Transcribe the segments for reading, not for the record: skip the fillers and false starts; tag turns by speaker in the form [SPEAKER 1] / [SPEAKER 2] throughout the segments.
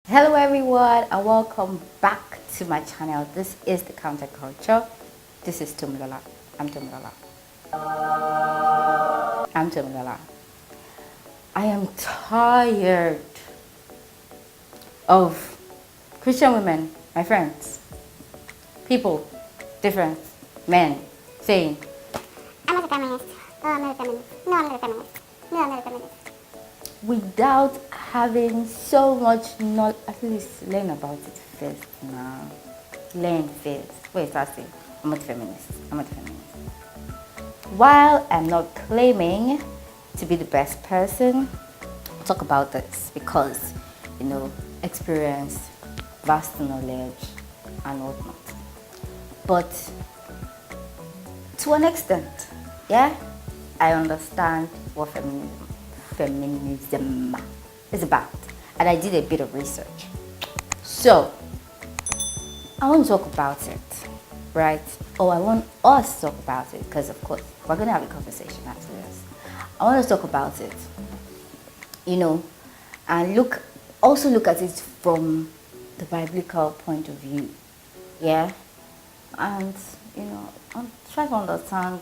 [SPEAKER 1] Hello everyone and welcome back to my channel. This is the Counterculture. This is Tomilola. I'm Tomilola. I'm Tomilola. I am tired of Christian women, my friends, people, different men saying,
[SPEAKER 2] I'm not a feminist. Oh, I'm not a feminist. No, I'm not a feminist. No, I'm not a feminist.
[SPEAKER 1] without having so much knowledge. At least learn about it first now. Learn first. Wait, I say, I'm not a feminist. I'm not a feminist. While I'm not claiming to be the best person, I'll talk about this because, experience, vast knowledge, and whatnot. But to an extent, yeah, I understand what feminism is about, and I did a bit of research. So I want to talk about it, right? I want us to talk about it because, of course, we're going to have a conversation after this. I want to talk about it, and also look at it from the biblical point of view, yeah? And, I'm trying to understand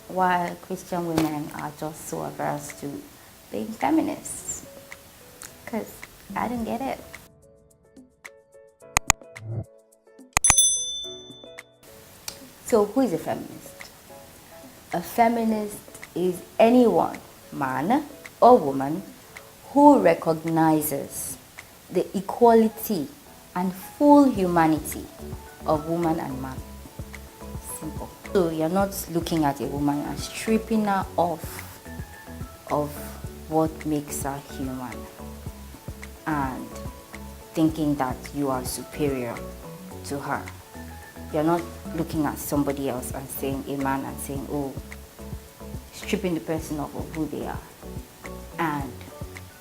[SPEAKER 1] why Christian women are just so averse to being feminists, because I didn't get it. So who is a feminist? A feminist is anyone, man or woman, who recognizes the equality and full humanity of woman and man. Simple. So you're not looking at a woman and stripping her off of what makes her human and thinking that you are superior to her. You're not looking at somebody else and saying, a man, and saying, stripping the person off of who they are and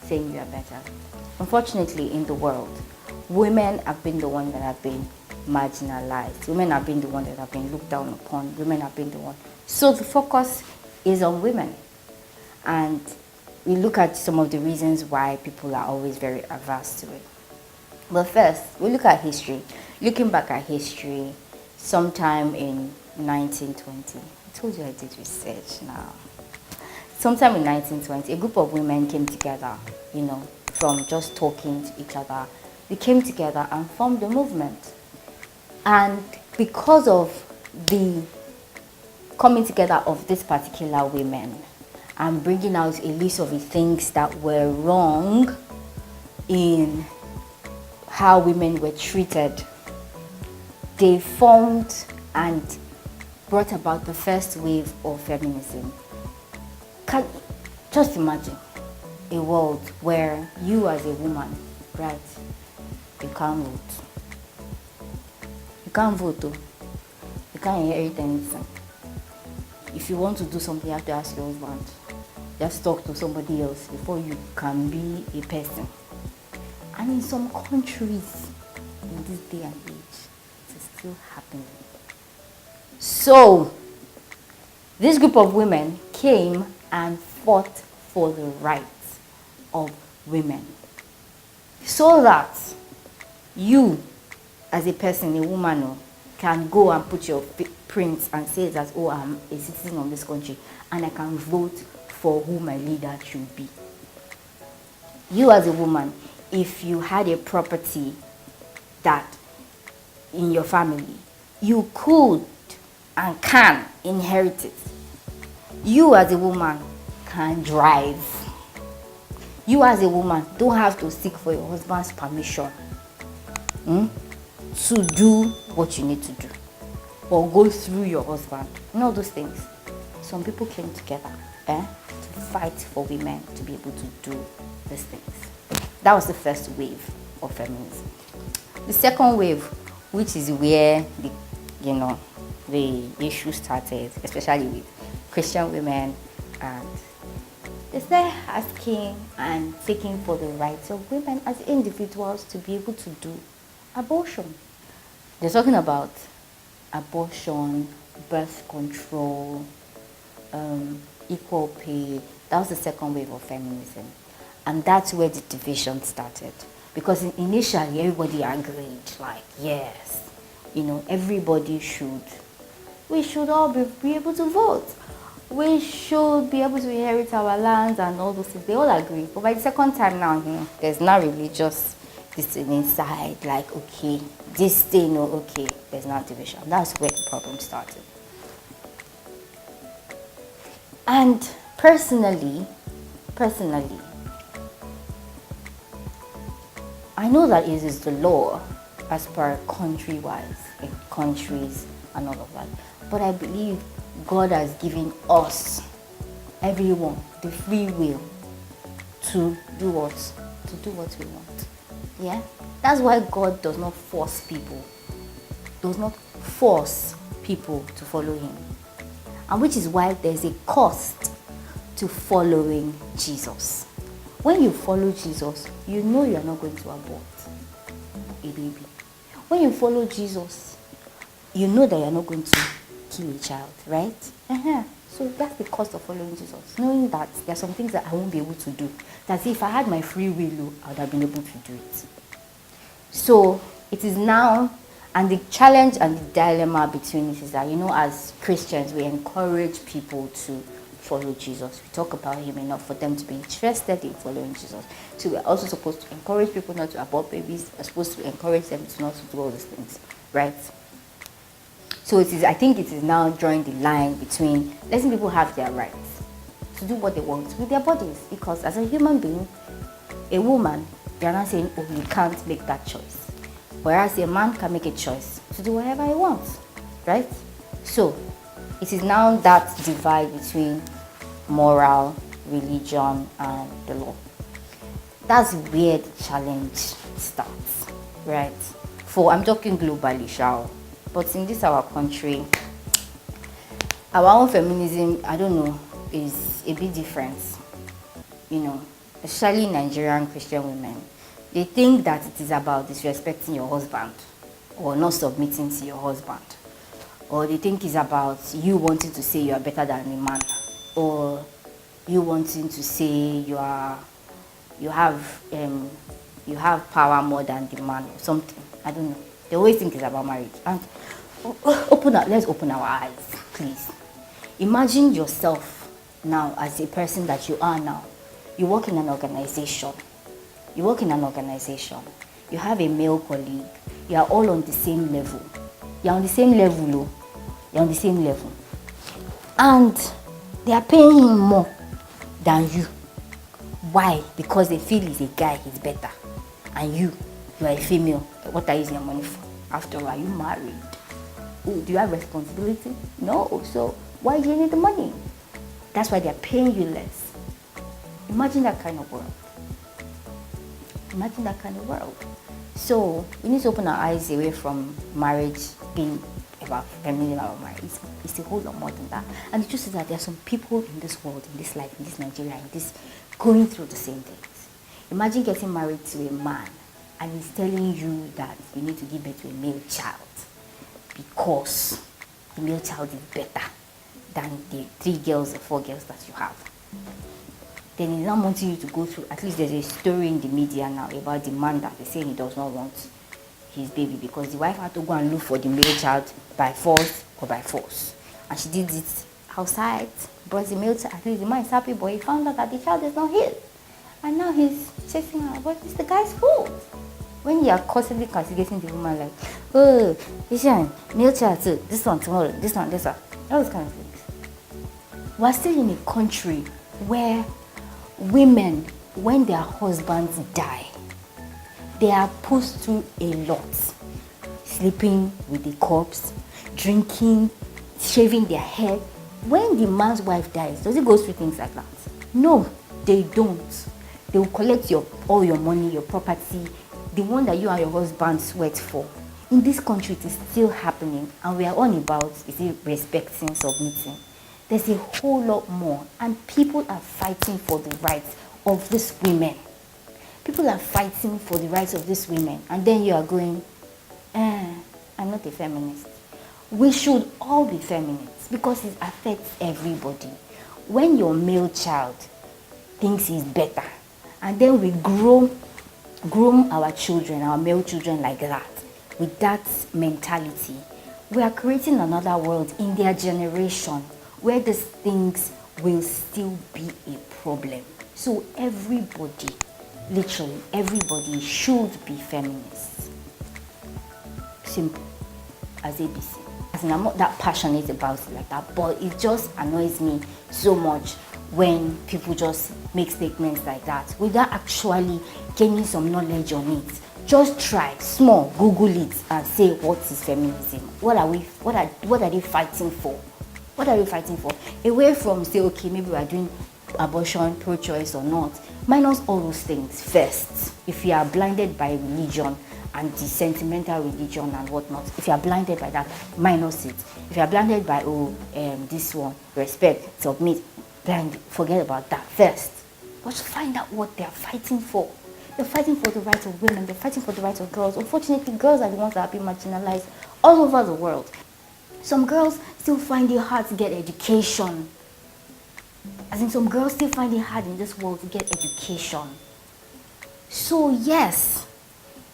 [SPEAKER 1] saying you are better. Unfortunately, in the world, women have been the ones that have been marginalized. Women have been the ones that have been looked down upon. Women have been the ones. So the focus is on women. And we look at some of the reasons why people are always very averse to it. But first, we look at history. Looking back at history, sometime in 1920, I told you I did research now. Sometime in 1920, a group of women came together, from just talking to each other. They came together and formed a movement. And because of the coming together of these particular women and bringing out a list of the things that were wrong in how women were treated, they formed and brought about the first wave of feminism. Just imagine a world where you as a woman, right, you can't vote. You can't vote though. You can't inherit anything. If you want to do something, you have to ask your husband. Just talk to somebody else before you can be a person. And in some countries, in this day and age, it is still happening. So, this group of women came and fought for the rights of women. So that you, as a person, a woman, can go and put your print and say that, I'm a citizen of this country and I can vote for who my leader should be. You as a woman, if you had a property that in your family, you could and can inherit it. You as a woman can drive. You as a woman don't have to seek for your husband's permission to do what you need to do or go through your husband. Those things. Some people came together to fight for women to be able to do these things. That was the first wave of feminism. The second wave, which is where the issue started, especially with Christian women, and they started asking and seeking for the rights of women as individuals to be able to do abortion. They're talking about abortion, birth control, equal pay. That was the second wave of feminism. And that's where the division started. Because initially everybody agreed, like, yes, everybody we should all be able to vote. We should be able to inherit our lands and all those things. They all agree. But by the second time now, there's not really just this thing inside, like, okay, this thing, okay, there's not division. That's where the problem started. And personally, I know that it is the law as per country-wise, in countries and all of that. But I believe God has given us, everyone, the free will to do what? To do what we want. Yeah? That's why God does not force people. Does not force people to follow him. And which is why there's a cost to following Jesus. When you follow Jesus, you know you are not going to abort a baby. When you follow Jesus, you know that you are not going to kill a child, right? So that's the cost of following Jesus. Knowing that there are some things that I won't be able to do. That if I had my free will, I would have been able to do it. So it is now, and the challenge and the dilemma between it is that, as Christians, we encourage people to follow Jesus. We talk about him enough for them to be interested in following Jesus. So we're also supposed to encourage people not to abort babies. We're supposed to encourage them to not to do all these things, right? So I think it is now drawing the line between letting people have their rights to do what they want with their bodies. Because as a human being, a woman, they're not saying, oh, you can't make that choice. Whereas a man can make a choice to do whatever he wants, right? So it is now that divide between moral, religion, and the law. That's where the challenge starts, right? I'm talking globally, shall. But in this our country, our own feminism, I don't know, is a bit different. Especially Nigerian Christian women. They think that it is about disrespecting your husband or not submitting to your husband. Or they think it's about you wanting to say you are better than a man. Or you wanting to say you have power more than the man or something. I don't know. They always think it's about marriage. And let's open our eyes, please. Imagine yourself now as a person that you are now. You work in an organization. You have a male colleague. You are all on the same level. You're on the same level. And they are paying him more than you. Why? Because they feel he's a guy, he's better. And you are a female. What are you using your money for? After all, are you married? Oh, do you have responsibility? No. So why do you need the money? That's why they're paying you less. Imagine that kind of world. So we need to open our eyes away from marriage being about feminism or marriage. It's a whole lot more than that. And the truth is that there are some people in this world, in this life, in this Nigeria, going through the same things. Imagine getting married to a man and he's telling you that you need to give birth to a male child because the male child is better than the 3 girls or 4 girls that you have. Then he's not wanting you to go through, at least there's a story in the media now about the man that they say he does not want his baby because the wife had to go and look for the male child by force or by force. And she did it outside, brought the male child, at least the man is happy, but he found out that the child is not his. And now he's chasing her, but it's the guy's fault. When you are constantly castigating the woman like, oh, this one, male child too, this one tomorrow, this one, all those kind of things. We're still in a country where women, when their husbands die, they are pushed through a lot. Sleeping with the corpse, drinking, shaving their hair. When the man's wife dies, does it go through things like that? No, they don't. They will collect all your money, your property, the one that you and your husband sweat for. In this country, it is still happening, and we are on about, respecting, submitting. There's a whole lot more, and people are fighting for the rights of these women. People are fighting for the rights of these women, and then you are going, I'm not a feminist. We should all be feminists because it affects everybody. When your male child thinks he's better, and then we grow groom our children, our male children like that, with that mentality, we are creating another world in their generation where these things will still be a problem. So everybody, literally everybody, should be feminists. Simple as ABC. As in, I'm not that passionate about it like that, but it just annoys me so much when people just make statements like that without actually gaining some knowledge on it. Just try small, Google it and say, what is feminism? What are they fighting for? What are they fighting for? Away from say, okay, maybe we are doing abortion, pro-choice or not, minus all those things first. If you are blinded by religion and the sentimental religion and whatnot, if you are blinded by that, minus it. If you are blinded by this one, respect, submit, blind, forget about that first. But find out what they are fighting for. They're fighting for the rights of women. They're fighting for the rights of girls. Unfortunately, girls are the ones that are being marginalized all over the world. Some girls still find it hard to get education. As in, some girls still find it hard in this world to get education. So yes,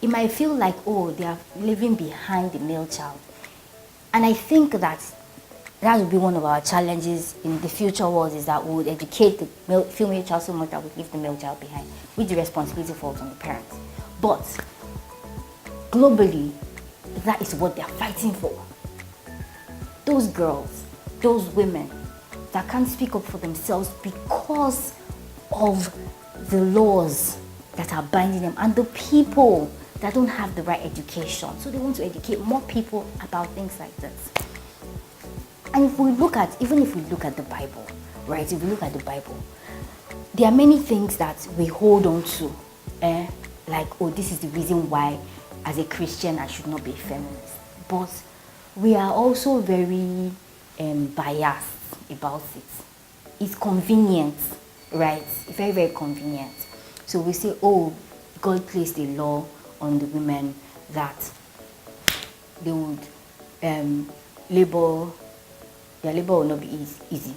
[SPEAKER 1] it might feel like, oh, they are living behind the male child. And I think that would be one of our challenges in the future world, is that we would educate the female child so much that we leave the male child behind, with the responsibility falls on the parents. But globally, that is what they are fighting for. Those girls, those women that can't speak up for themselves because of the laws that are binding them and the people that don't have the right education. So they want to educate more people about things like this. And if we look at, even if we look at the Bible, right? If we look at the Bible, there are many things that we hold on to, like, oh, this is the reason why, as a Christian, I should not be a feminist. But we are also very biased about it. It's convenient, right? It's very, very convenient. So we say, oh, God placed a law on the women that they would labor. Their labor will not be easy,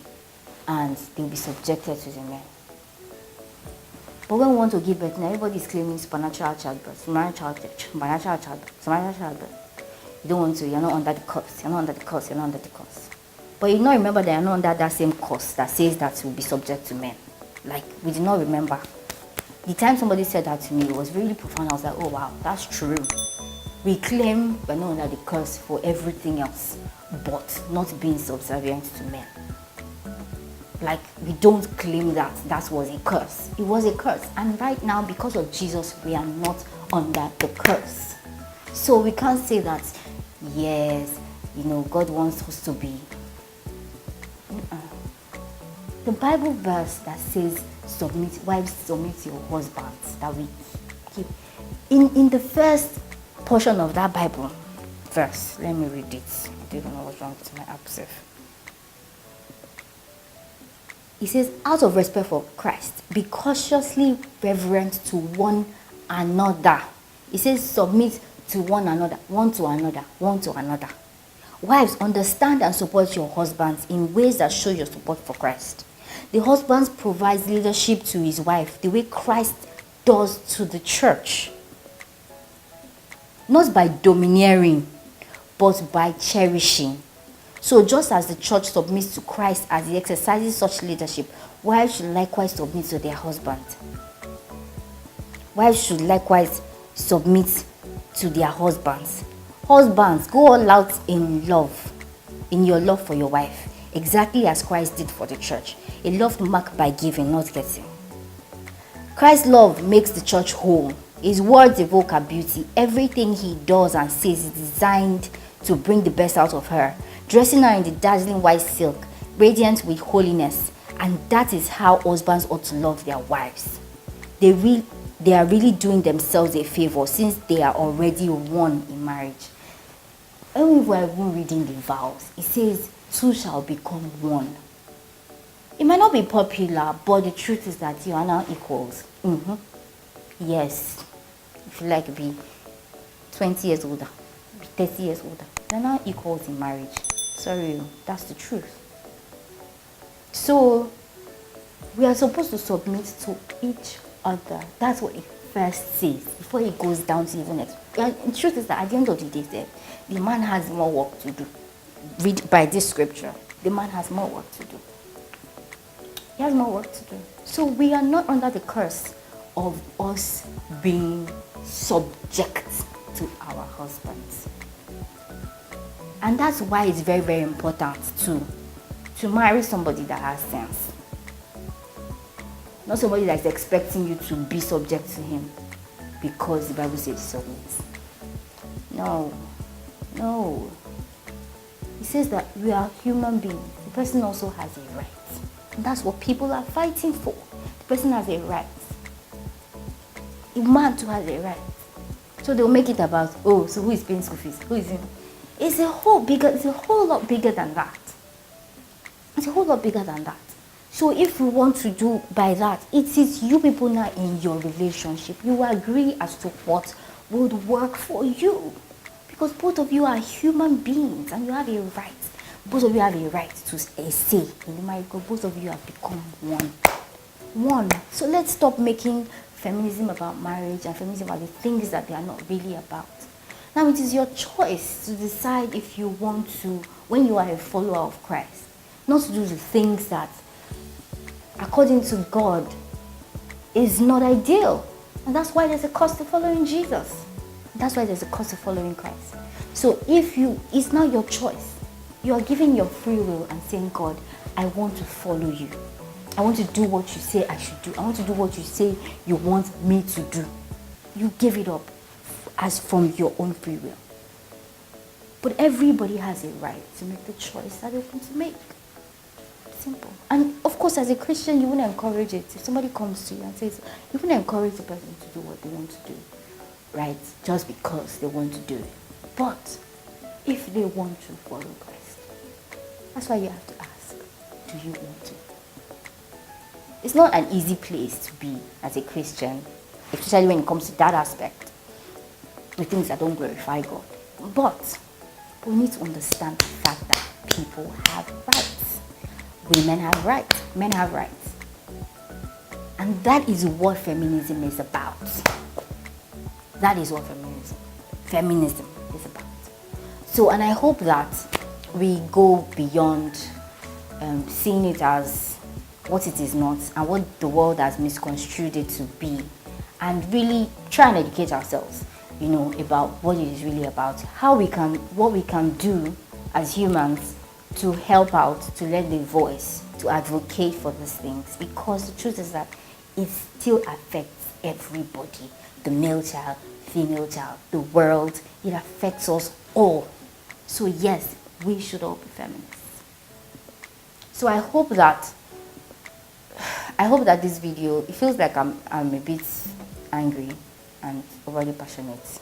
[SPEAKER 1] and they'll be subjected to the men. But when we want to give birth, now everybody is claiming supernatural childbirth, supernatural childbirth. You don't want to, you're not under the curse, you're not under the curse, you're not under the curse. But you not remember that you're not under that same curse that says that you'll be subject to men. Like, we did not remember. The time somebody said that to me, it was really profound. I was like, oh wow, that's true. We claim we're not under the curse for everything else, but not being subservient to men. Like, we don't claim that was a curse. It was a curse. And right now, because of Jesus, we are not under the curse. So we can't say that, yes, God wants us to be. The Bible verse that says, wives submit to your husbands, that we keep. In the first portion of that Bible verse, let me read it. I don't even know what's wrong with my app self. It says, out of respect for Christ, be cautiously reverent to one another. It says, submit to one another, one to another, one to another. Wives, understand and support your husbands in ways that show your support for Christ. The husband provides leadership to his wife the way Christ does to the church. Not by domineering, but by cherishing. So just as the church submits to Christ as he exercises such leadership, wives should likewise submit to their husbands. Wives should likewise submit to their husbands. Husbands, go all out in love, in your love for your wife, exactly as Christ did for the church. A love marked by giving, not getting. Christ's love makes the church whole. His words evoke her beauty. Everything he does and says is designed to bring the best out of her, dressing her in the dazzling white silk, radiant with holiness. And that is how husbands ought to love their wives. They are really doing themselves a favor since they are already one in marriage. When we were even reading the vows, it says, two shall become one. It might not be popular, but the truth is that you are now equals. Yes. If you like, be 20 years older, be 30 years older, you're now equals in marriage. Sorry, that's the truth. So, we are supposed to submit to each other. That's what a first says, before he goes down to even and the truth is that at the end of the day, the man has more work to do. Read by this scripture, the man has more work to do. He has more work to do. So we are not under the curse of us being subject to our husbands. And that's why it's very, very important to marry somebody that has sense. Not somebody that's expecting you to be subject to him because the Bible says submit. No. It says that we are human beings. The person also has a right. And that's what people are fighting for. The person has a right. A man too has a right. So they'll make it about, oh, so who is paying school fees? Who is in? It's a whole lot bigger than that. It's a whole lot bigger than that. So if we want to do by that, it is you people now in your relationship. You agree as to what would work for you. Because both of you are human beings and you have a right. Both of you have a right to a say in the marriage because both of you have become one. So let's stop making feminism about marriage and feminism about the things that they are not really about. Now it is your choice to decide if you want to, when you are a follower of Christ, not to do the things that, according to God, is not ideal. And that's why there's a cost to following Jesus. That's why there's a cost to following Christ. So it's not your choice. You are giving your free will and saying, God, I want to follow you. I want to do what you say I should do. I want to do what you say you want me to do. You give it up as from your own free will. But everybody has a right to make the choice that they want to make. Simple. And of course, as a Christian, you wouldn't encourage it. If somebody comes to you and says, you wouldn't encourage the person to do what they want to do, right? Just because they want to do it. But if they want to follow Christ, that's why you have to ask, do you want to? It's not an easy place to be as a Christian, especially when it comes to that aspect, the things that don't glorify God. But we need to understand the fact that people have rights. Women have rights. Men have rights. And that is what feminism is about. That is what feminism is about. So, and I hope that we go beyond seeing it as what it is not and what the world has misconstrued it to be, and really try and educate ourselves, about what it is really about, what we can do as humans to help out, to lend a voice, to advocate for these things, because the truth is that it still affects everybody, the male child, female child, the world. It affects us all. So yes, we should all be feminists. So I hope that this video, it feels like I'm a bit angry and overly passionate,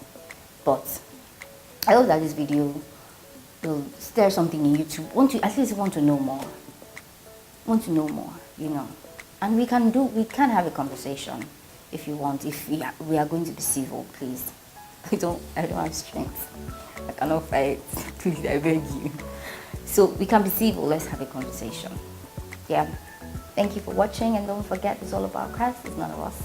[SPEAKER 1] but I hope that this video will stir something in you to at least want to know more, and we can have a conversation if you want. If we are going to be civil, please. I don't have strength. I cannot fight. Please, I beg you. So we can be civil. Let's have a conversation. Yeah. Thank you for watching, and don't forget, it's all about Christ. It's none of us.